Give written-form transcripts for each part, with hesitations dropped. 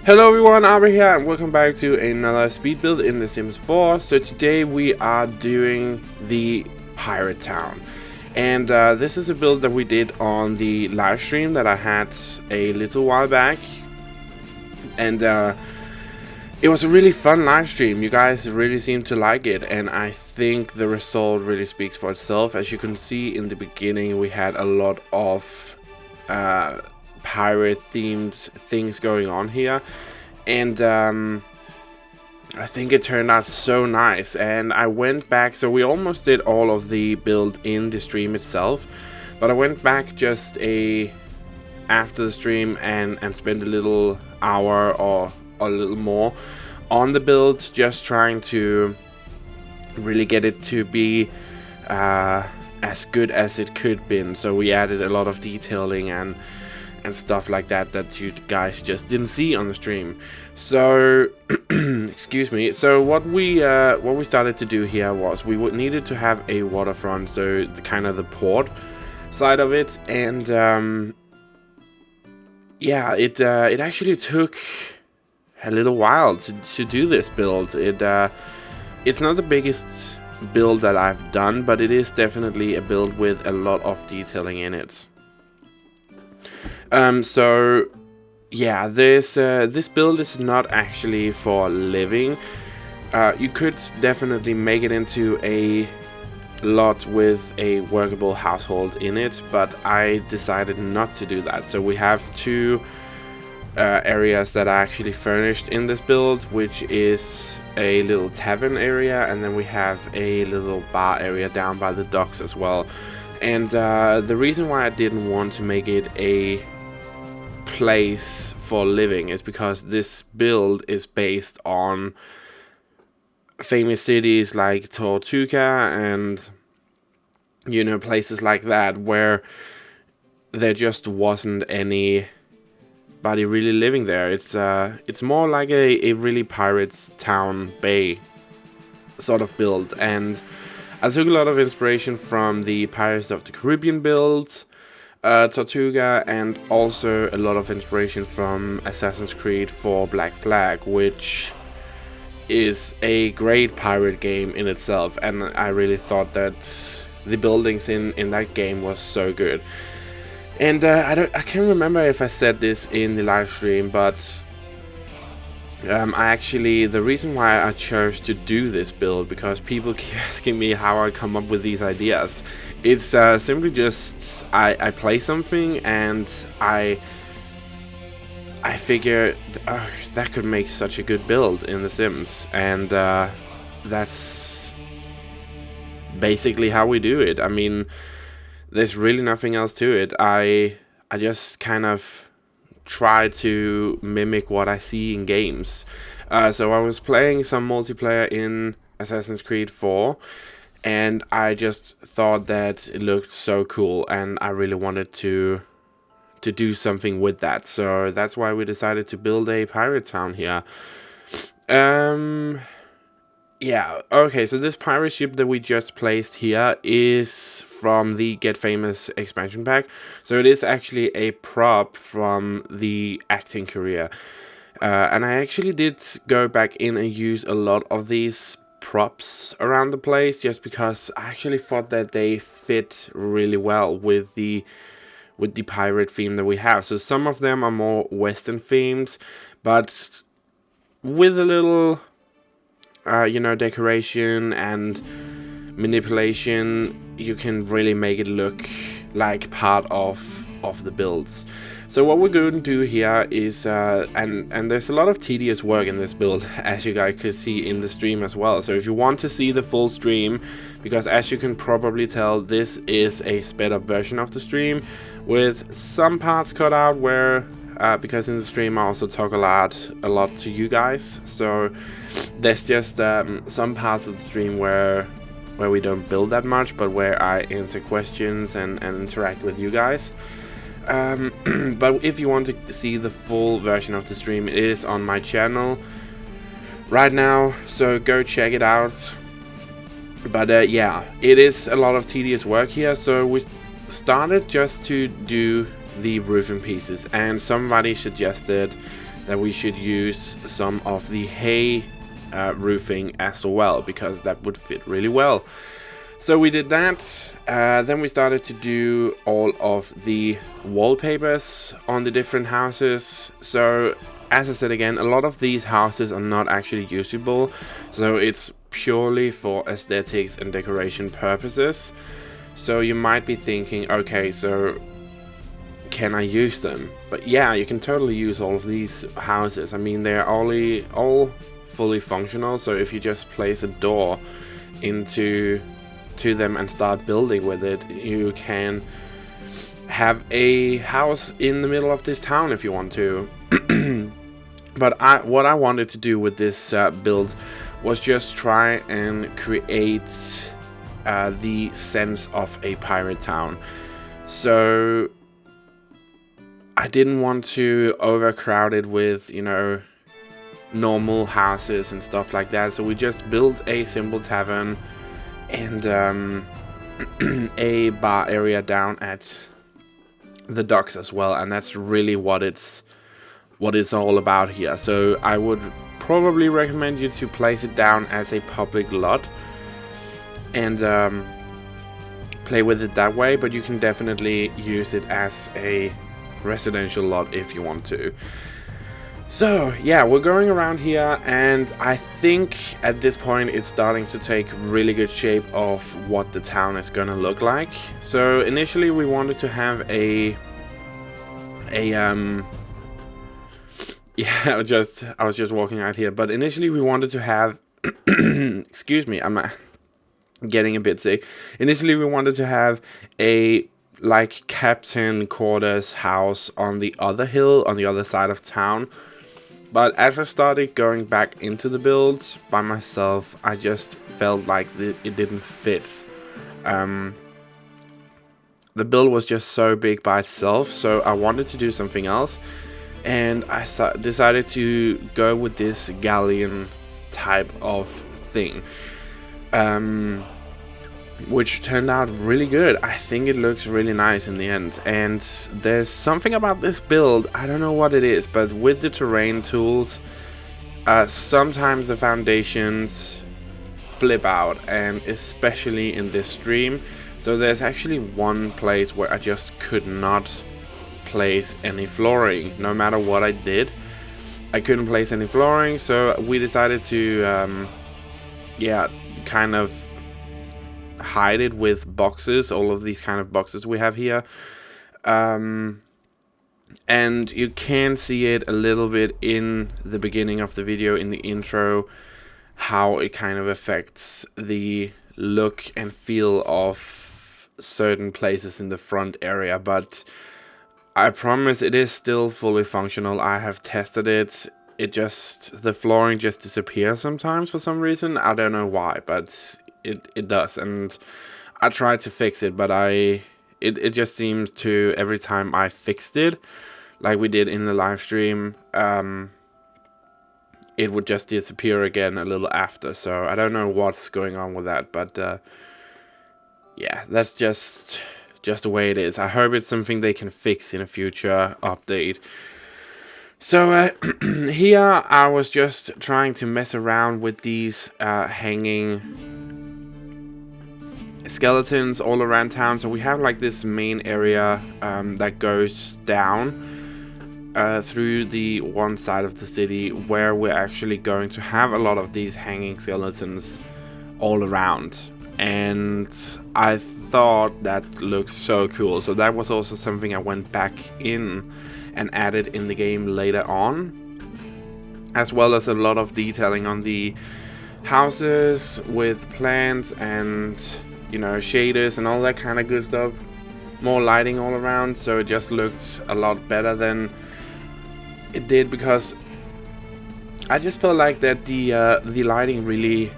Hello everyone, Auvbri here and welcome back to another speed build in The Sims 4. So today we are doing the pirate town. And this is a build that we did on the live stream that I had a little while back. And it was a really fun live stream. You guys really seemed to like it, and I think the result really speaks for itself. As you can see in the beginning, we had a lot of pirate themed things going on here, and I think it turned out so nice. And I went back, so we almost did all of the build in the stream itself, but I went back just after the stream and spent a little hour or a little more on the build, just trying to really get it to be as good as it could been. So we added a lot of detailing and stuff like that that you guys just didn't see on the stream. So excuse me. So what we started to do here was we needed to have a waterfront, so the kind of the port side of it. And yeah, it actually took a little while to do this build. It's not the biggest build that I've done, but it is definitely a build with a lot of detailing in it. So yeah, this build is not actually for living. You could definitely make it into a lot with a workable household in it, but I decided not to do that. So we have two areas that are actually furnished in this build, which is a little tavern area, and then we have a little bar area down by the docks as well. And the reason why I didn't want to make it a place for living is because this build is based on famous cities like Tortuga and, you know, places like that where there just wasn't anybody really living there. It's more like a really pirate town bay sort of build, and I took a lot of inspiration from the Pirates of the Caribbean build, Tortuga, and also a lot of inspiration from Assassin's Creed 4 Black Flag, which is a great pirate game in itself, and I really thought that the buildings in that game was so good. And I can't remember if I said this in the live stream, but the reason why I chose to do this build, because people keep asking me how I come up with these ideas. It's simply just I play something and I figure that could make such a good build in The Sims, and that's basically how we do it. I mean, there's really nothing else to it. I just kind of try to mimic what I see in games. So I was playing some multiplayer in Assassin's Creed 4, and I just thought that it looked so cool, and I really wanted to do something with that. So that's why we decided to build a pirate town here. Yeah, okay, so this pirate ship that we just placed here is from the Get Famous expansion pack. So it is actually a prop from the acting career. And I actually did go back in and use a lot of these props around the place, just because I actually thought that they fit really well with the pirate theme that we have. So some of them are more Western themed, but with a little you know, decoration and manipulation, you can really make it look like part of of the builds. So what we're going to do here is, and there's a lot of tedious work in this build, as you guys could see in the stream as well. So if you want to see the full stream, because as you can probably tell, this is a sped up version of the stream with some parts cut out where, because in the stream I also talk a lot to you guys. So there's just some parts of the stream where we don't build that much, but where I answer questions and interact with you guys. But if you want to see the full version of the stream, it is on my channel right now, so go check it out. But yeah, it is a lot of tedious work here. So we started just to do the roofing pieces, and somebody suggested that we should use some of the hay roofing as well, because that would fit really well. So we did that. Then we started to do all of the wallpapers on the different houses. So as I said again, a lot of these houses are not actually usable, so it's purely for aesthetics and decoration purposes. So you might be thinking, okay, so can I use them? But yeah, you can totally use all of these houses. I mean, they're all fully functional. So if you just place a door into them and start building with it, you can have a house in the middle of this town if you want to. But what I wanted to do with this build was just try and create the sense of a pirate town. So I didn't want to overcrowd it with, you know, normal houses and stuff like that. So we just built a simple tavern and a bar area down at the docks as well, and that's really what it's all about here. So I would probably recommend you to place it down as a public lot and play with it that way, but you can definitely use it as a residential lot if you want to. So yeah, we're going around here, and I think at this point it's starting to take really good shape of what the town is gonna look like. So initially we wanted to have yeah, I was just walking out here, but initially we wanted to have excuse me, I'm getting a bit sick. Initially we wanted to have a like captain quarters house on the other hill on the other side of town. But as I started going back into the builds by myself, I just felt like it didn't fit. The build was just so big by itself, so I wanted to do something else. And I decided to go with this galleon type of thing. Which turned out really good. I think it looks really nice in the end. And there's something about this build, I don't know what it is, but with the terrain tools, sometimes the foundations flip out, and especially in this stream. So there's actually one place where I just could not place any flooring. No matter what I did, I couldn't place any flooring. So we decided to yeah, kind of hide it with boxes, all of these kind of boxes we have here. And you can see it a little bit in the beginning of the video, in the intro, how it kind of affects the look and feel of certain places in the front area. But I promise it is still fully functional. I have tested it. The flooring just disappears sometimes for some reason. I don't know why, but it does, and I tried to fix it, but it just seems to, every time I fixed it, like we did in the live stream, it would just disappear again a little after. So I don't know what's going on with that, but yeah, that's just the way it is. I hope it's something they can fix in a future update. So here I was just trying to mess around with these hanging skeletons all around town. So we have like this main area that goes down through the one side of the city, where we're actually going to have a lot of these hanging skeletons all around. and I thought that looked so cool. So that was also something I went back in and added in the game later on, as well as a lot of detailing on the houses with plants and, you know, shaders and all that kind of good stuff. More lighting all around, so it just looked a lot better than it did, because I just felt like that the lighting really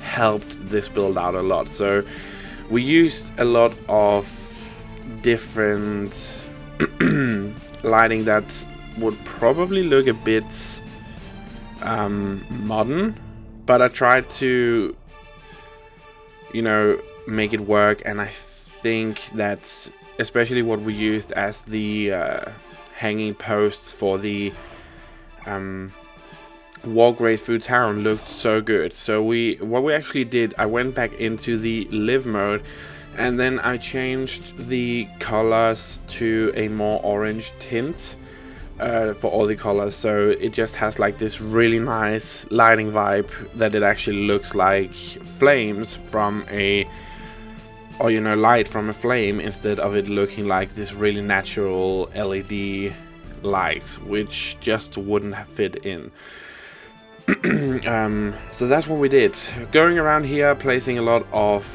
helped this build out a lot. So we used a lot of different lighting that would probably look a bit modern, but I tried to, you know, make it work. And I think that especially what we used as the hanging posts for the walk race through town looked so good. So what we actually did, I went back into the live mode, and then I changed the colors to a more orange tint for all the colors, so it just has like this really nice lighting vibe, that it actually looks like flames from a, or, you know, light from a flame, instead of it looking like this really natural LED light, which just wouldn't have fit in. So that's what we did. Going around here, placing a lot of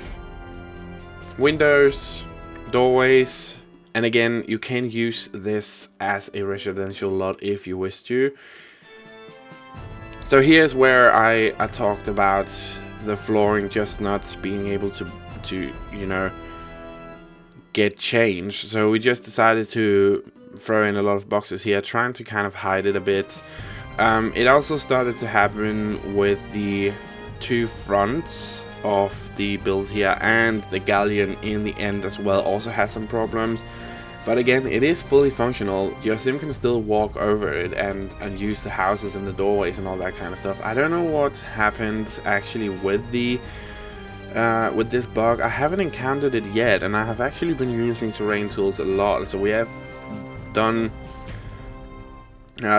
windows, doorways, and again, you can use this as a residential lot if you wish to. So here's where I talked about the flooring just not being able to you know, get changed. So we just decided to throw in a lot of boxes here, trying to kind of hide it a bit. It also started to happen with the two fronts of the build here, and the galleon in the end as well also had some problems. But again, it is fully functional. Your sim can still walk over it and use the houses and the doorways and all that kind of stuff. I don't know what happened actually with the with this bug. I haven't encountered it yet, and I have actually been using terrain tools a lot. So we have done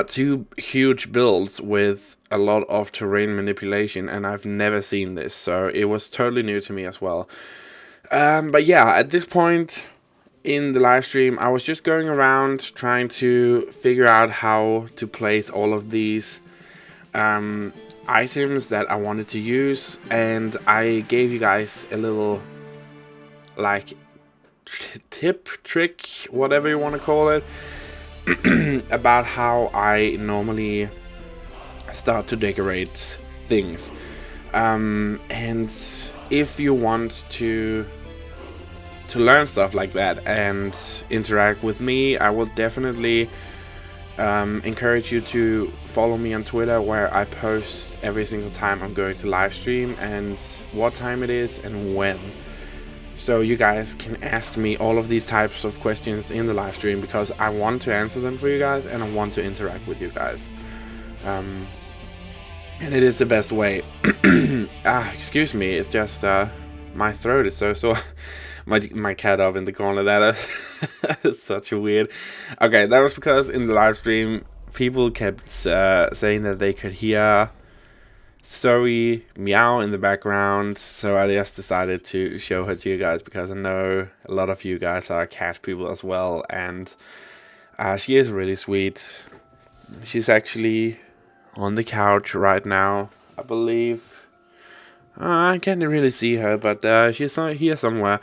2 huge builds with a lot of terrain manipulation, and I've never seen this, so it was totally new to me as well. But yeah, at this point in the live stream, I was just going around trying to figure out how to place all of these items that I wanted to use, and I gave you guys a little like tip, trick, whatever you want to call it, about how I normally start to decorate things. And if you want to learn stuff like that and interact with me, I will definitely encourage you to follow me on Twitter, where I post every single time I'm going to live stream and what time it is and when. So you guys can ask me all of these types of questions in the live stream, because I want to answer them for you guys and I want to interact with you guys. And it is the best way. Excuse me, it's just my throat is so sore. my cat up in the corner, that is such a weird. Okay, that was because in the live stream people kept saying that they could hear Zoe meow in the background, so I just decided to show her to you guys, because I know a lot of you guys are cat people as well, and she is really sweet. She's actually on the couch right now, I believe. I can't really see her, but she's here somewhere.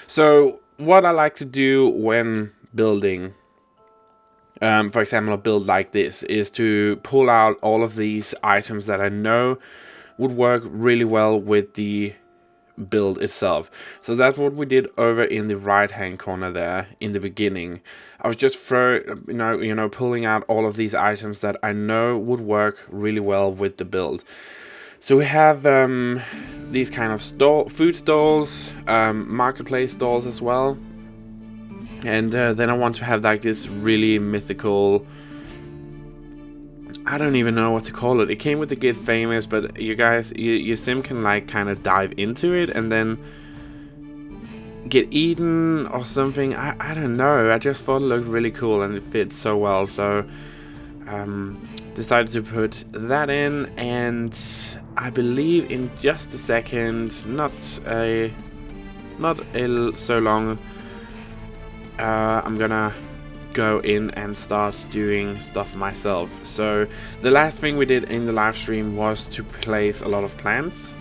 So what I like to do when building, for example, a build like this, is to pull out all of these items that I know would work really well with the build itself. So that's what we did over in the right hand corner there in the beginning. I was just pulling out all of these items that I know would work really well with the build. So we have these kind of food stalls, marketplace stalls as well. And then I want to have like this really mythical, I don't even know what to call it. It came with the Get Famous, but you guys, your sim can like kind of dive into it and then get eaten or something. I don't know. I just thought it looked really cool and it fits so well. So decided to put that in, and I believe in just a second, not so long, I'm gonna go in and start doing stuff myself. So the last thing we did in the live stream was to place a lot of plants,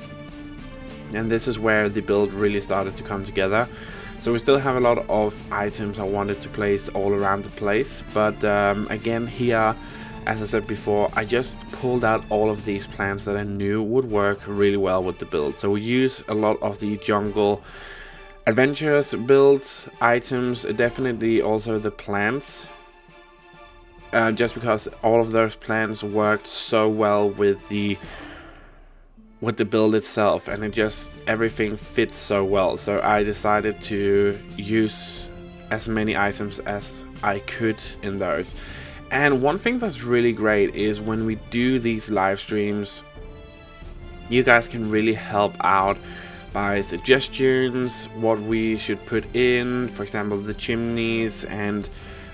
and this is where the build really started to come together. So we still have a lot of items I wanted to place all around the place, but again here, as I said before, I just pulled out all of these plants that I knew would work really well with the build. So we use a lot of the jungle adventurous build items, definitely also the plants, just because all of those plants worked so well with the build itself, and it just everything fits so well. So I decided to use as many items as I could in those. And one thing that's really great is when we do these live streams, you guys can really help out by suggestions what we should put in, for example the chimneys and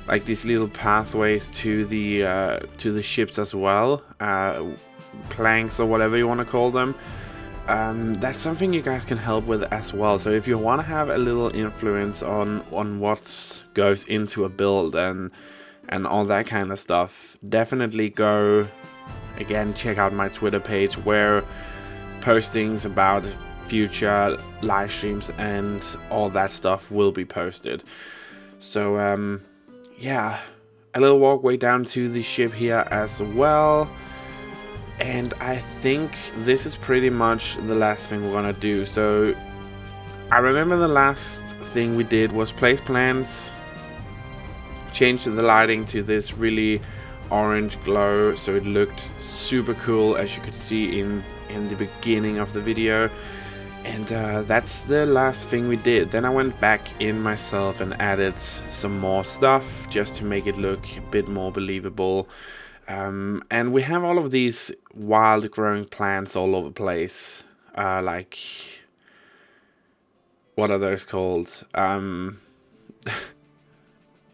like these little pathways to the ships as well, planks or whatever you want to call them. That's something you guys can help with as well. So if you want to have a little influence on what goes into a build and all that kind of stuff, definitely go again check out my Twitter page where postings about future live streams and all that stuff will be posted. So yeah, a little walkway down to the ship here as well, and I think this is pretty much the last thing we're gonna do. So I remember the last thing we did was place plants, change the lighting to this really orange glow so it looked super cool, as you could see in the beginning of the video. And that's the last thing we did. Then I went back in myself and added some more stuff just to make it look a bit more believable. And we have all of these wild growing plants all over the place. Like, what are those called?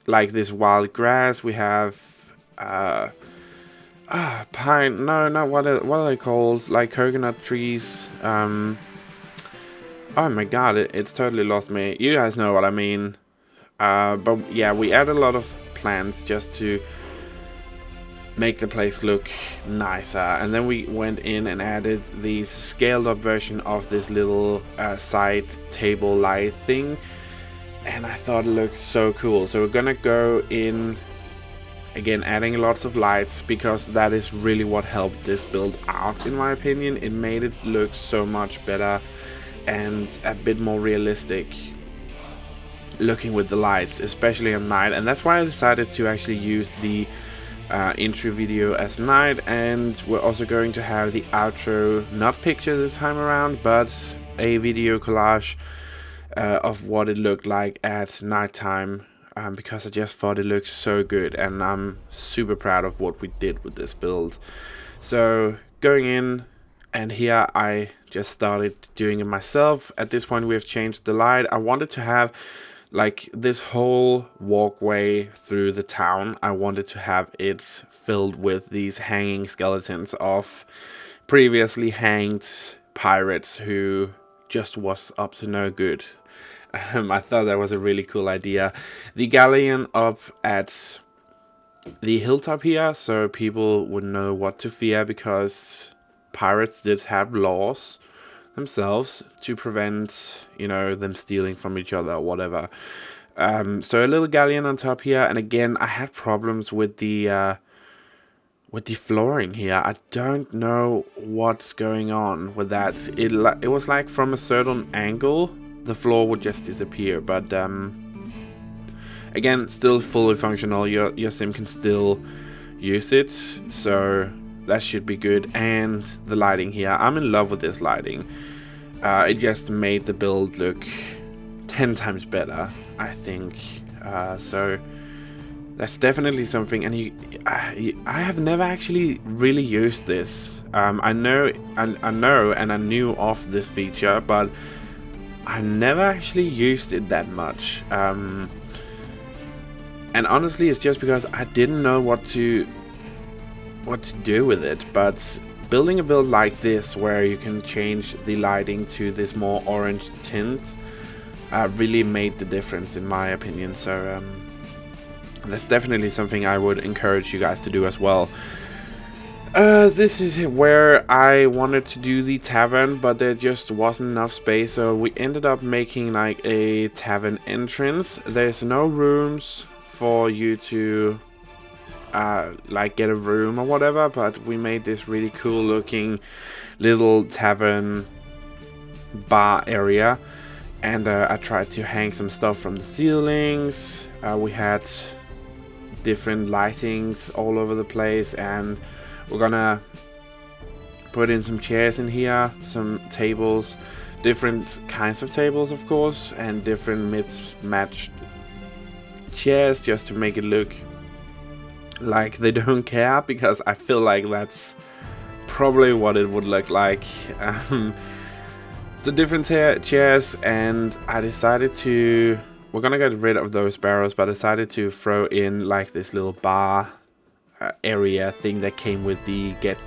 Like this wild grass. We have pine. No, not what are they called? Like coconut trees. Oh my god, it's totally lost me. You guys know what I mean. But yeah, we add a lot of plants just to make the place look nicer. And then we went in and added the scaled up version of this little side table light thing. And I thought it looked so cool. So we're gonna go in again, adding lots of lights, because that is really what helped this build out, in my opinion. It made it look so much better and a bit more realistic looking with the lights, especially at night. And that's why I decided to actually use the intro video as night, and we're also going to have the outro not picture this time around, but a video collage of what it looked like at nighttime, because I just thought it looked so good, and I'm super proud of what we did with this build. So going in, and here I just started doing it myself. At this point we have changed the light. I wanted to have like this whole walkway through the town. I wanted to have it filled with these hanging skeletons of previously hanged pirates who just was up to no good. I thought that was a really cool idea. The galleon up at the hilltop here, so people would know what to fear, because pirates did have laws themselves to prevent, you know, them stealing from each other or whatever. So a little galleon on top here, and again I had problems with the flooring here. I don't know what's going on with that. It was like from a certain angle the floor would just disappear, but again, still fully functional. Your sim can still use it, so that should be good. And the lighting here, I'm in love with this lighting. It just made the build look 10 times better, I think. So that's definitely something. And I have never actually really used this. I know and I knew of this feature, but I never actually used it that much. And honestly, it's just because I didn't know what to what to do with it, but building a build like this where you can change the lighting to this more orange tint really made the difference in my opinion. So that's definitely something I would encourage you guys to do as well. This is where I wanted to do the tavern, but there just wasn't enough space, so we ended up making like a tavern entrance. There's no rooms for you to like get a room or whatever, but we made this really cool looking little tavern bar area, and I tried to hang some stuff from the ceilings. We had different lightings all over the place, and we're gonna put in some chairs in here, some tables, different kinds of tables of course, and different mismatched chairs just to make it look like they don't care, because I feel like that's probably what it would look like. So different chairs, and I decided to, we're gonna get rid of those barrels, but I decided to throw in like this little bar area thing that came with the get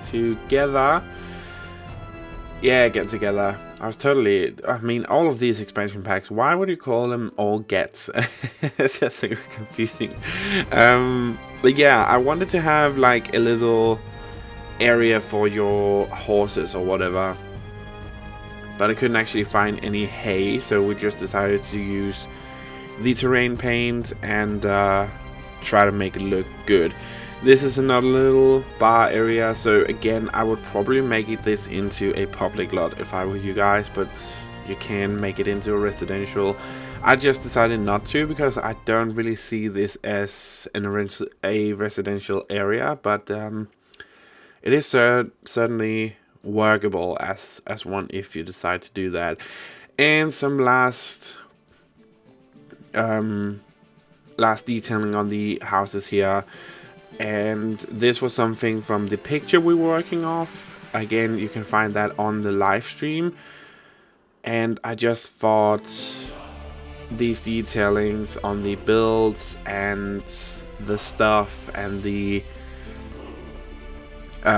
together. Yeah, get together. I mean, all of these expansion packs, why would you call them all gets? It's just so confusing. But yeah, I wanted to have like a little area for your horses or whatever, but I couldn't actually find any hay, so we just decided to use the terrain paint and try to make it look good. This is another little bar area, so again I would probably make this into a public lot if I were you guys, but you can make it into a residential. I just decided not to because I don't really see this as a residential area, but it is certainly workable as one if you decide to do that. And some last detailing on the houses here, and this was something from the picture we were working off. Again, you can find that on the live stream, and I just thought these detailings on the builds and the stuff and the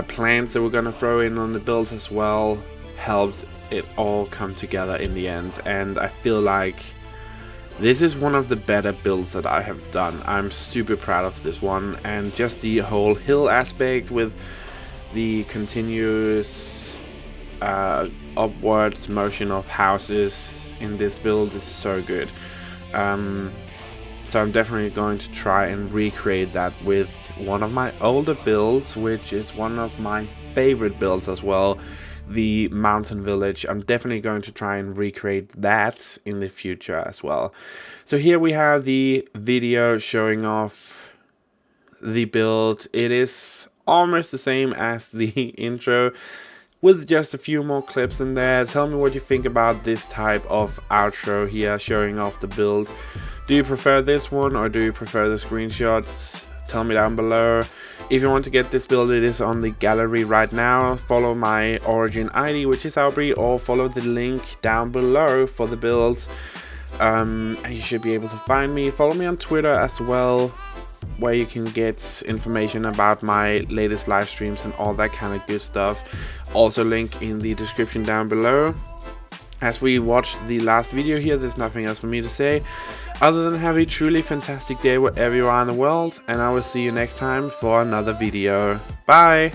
plants that we're gonna throw in on the builds as well helped it all come together in the end, and I feel like this is one of the better builds that I have done. I'm super proud of this one, and just the whole hill aspect with the continuous upwards motion of houses in this build is so good. So I'm definitely going to try and recreate that with one of my older builds, which is one of my favorite builds as well, the mountain village. I'm definitely going to try and recreate that in the future as well. So here we have the video showing off the build. It is almost the same as the intro, with just a few more clips in there. Tell me what you think about this type of outro here showing off the build. Do you prefer this one or do you prefer the screenshots? Tell me down below. If you want to get this build, it is on the gallery right now. Follow my origin ID, which is Auvbri, or follow the link down below for the build. And you should be able to find me. Follow me on Twitter as well, where you can get information about my latest live streams and all that kind of good stuff. Also link in the description down below. As we watch the last video here, there's nothing else for me to say other than have a truly fantastic day wherever you are in the world, and I will see you next time for another video. Bye!